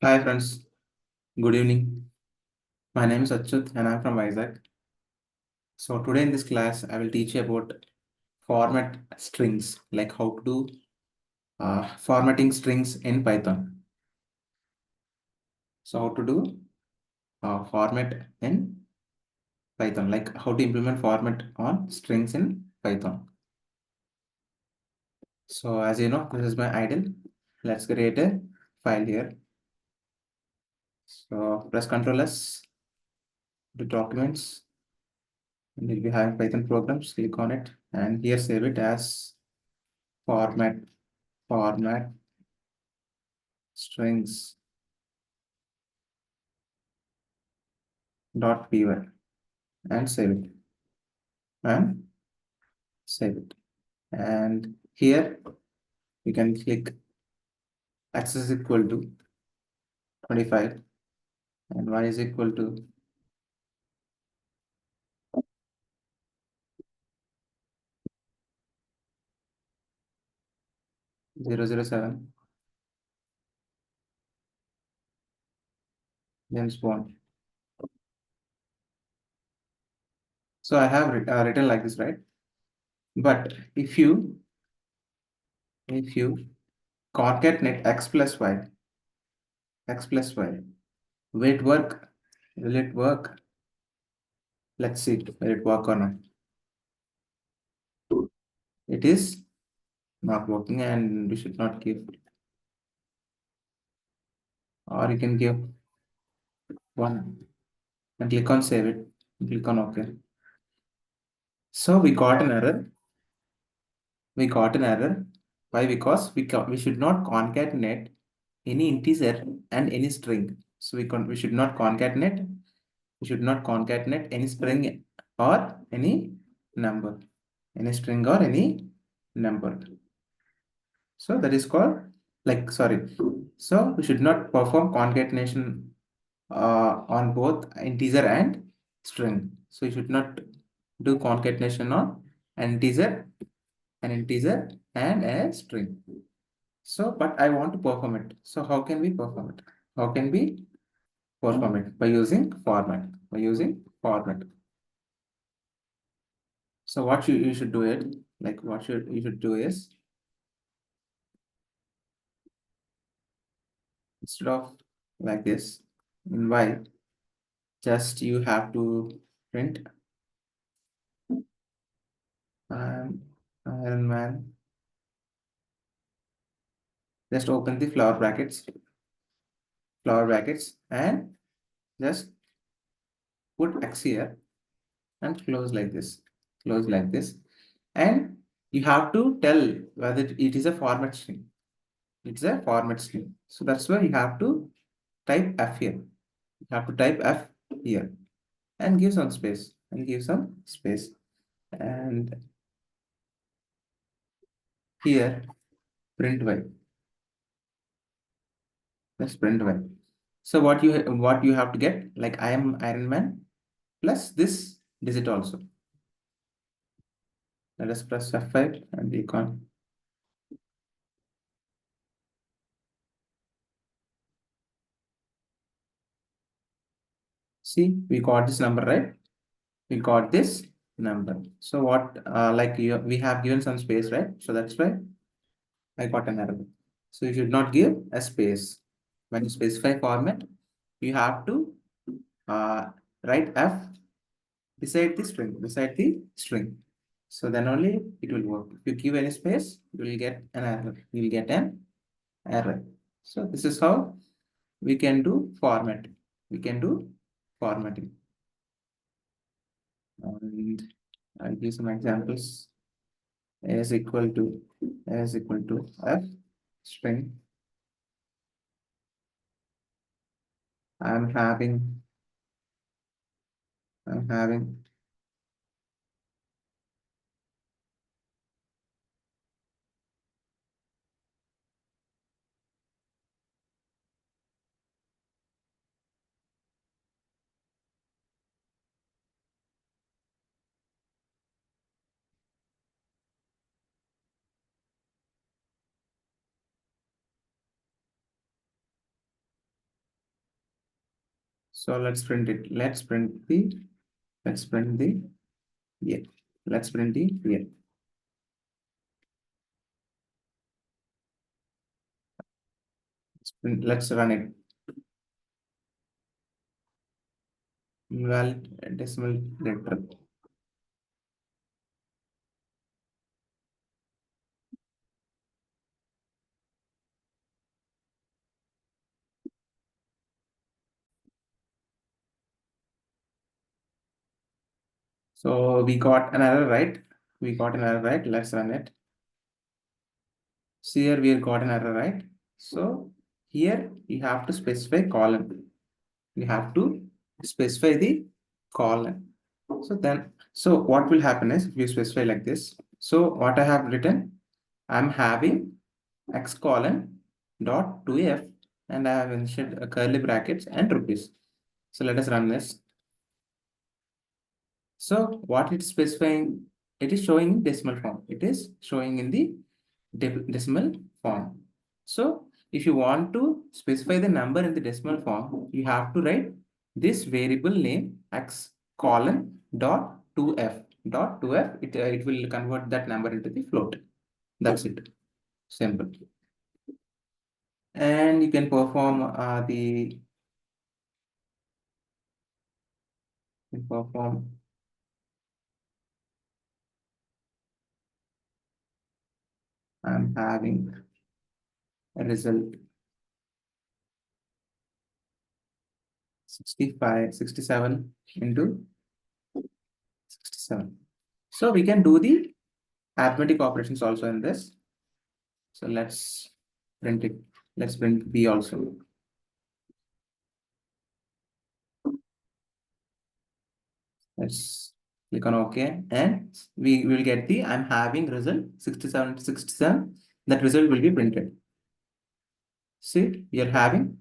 Hi friends, good evening. My name is Achyut and I'm from Isaac. So today in this class, I will teach you about format strings, like how to do formatting strings in Python. So how to do format in Python, like how to implement format on strings in Python. So as you know, this is my idle. Let's create a file here. So press Ctrl S, the documents, and we'll be having Python programs. Click on it and here save it as format strings dot py and and save it. And here you can click x is equal to 25 and y is equal to 007, then spawn. So I have written like this, right? But if you concatenate x plus y, will it work? Will it work? Let's see, will it work or not? It is not working and we should not give, or you can give one and click on save it, click on OK. So we got an error. We got an error. Why? Because we should not concatenate any integer and any string. So we should not concatenate. We should not concatenate any string or any number. Any string or any number. So that is called like sorry. So we should not perform concatenation on both integer and string. So you should not do concatenation on an integer and a string. So, but I want to perform it. So how can we perform it? How can we perform it? By using format. By using format. So what you should do it, like what you should do is, instead of like this, in while, just you have to print Iron Man. Just open the flower brackets, and just put X here and close like this, and you have to tell whether it is a format string. It's a format string, so that's why you have to type F here. You have to type F here and give some space and here print y. Let's print y. So what you have to get, like I am Iron Man plus this digit also. Let us press F5 and we can see we got this number, right? We got this number. So what, we have given some space, right? So that's why I got an error. So you should not give a space. When you specify format, you have to write F beside the string. So then only it will work. If you give any space, you will get an error. You will get an error. So this is how we can do format. We can do formatting. And I'll give some examples. A is equal to F string. I'm having I'm having So let's print it. Let's print the yeah. Let's print the yeah. Let's run it. Invalid decimal letter. So we got an error, right? We got an error, right? Let's run it. So here we got an error, right? So here you have to specify column. You have to specify the column. So what will happen is if you specify like this. So what I have written, I'm having x colon dot 2f and I have initial curly brackets and rupees. So let us run this. So what it's specifying, it is showing in decimal form. It is showing in the decimal form. So if you want to specify the number in the decimal form, you have to write this variable name x colon dot 2f dot 2f. It will convert that number into the float. That's it. Simple. And you can perform perform I'm having a result 67 into 67. So we can do the arithmetic operations also in this. So let's print it. Let's print B also. Let's click on OK. And we will get the I'm having result 67 to 67. That result will be printed. See, we are having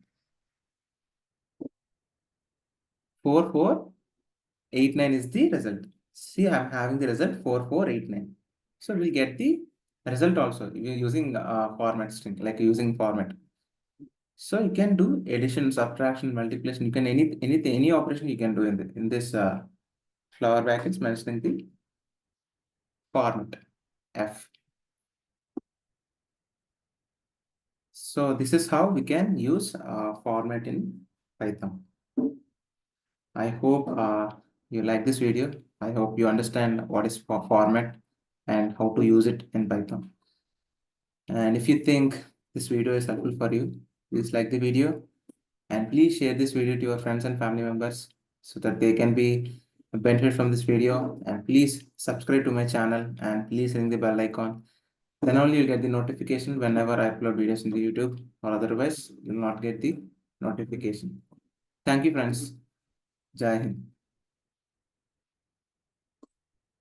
4489 is the result. See, I'm having the result 4489. So we'll get the result also. We're using format string, like using format. So you can do addition, subtraction, multiplication. You can any operation you can do in this flower brackets mentioning the format F. So this is how we can use format in Python. I hope you like this video. I hope you understand what is format and how to use it in Python. And if you think this video is helpful for you, please like the video and please share this video to your friends and family members so that they can be benefit from this video. And please subscribe to my channel and please ring the bell icon. Then only you'll get the notification whenever I upload videos in the YouTube, or otherwise you'll not get the notification. Thank you, friends. Jai Hind.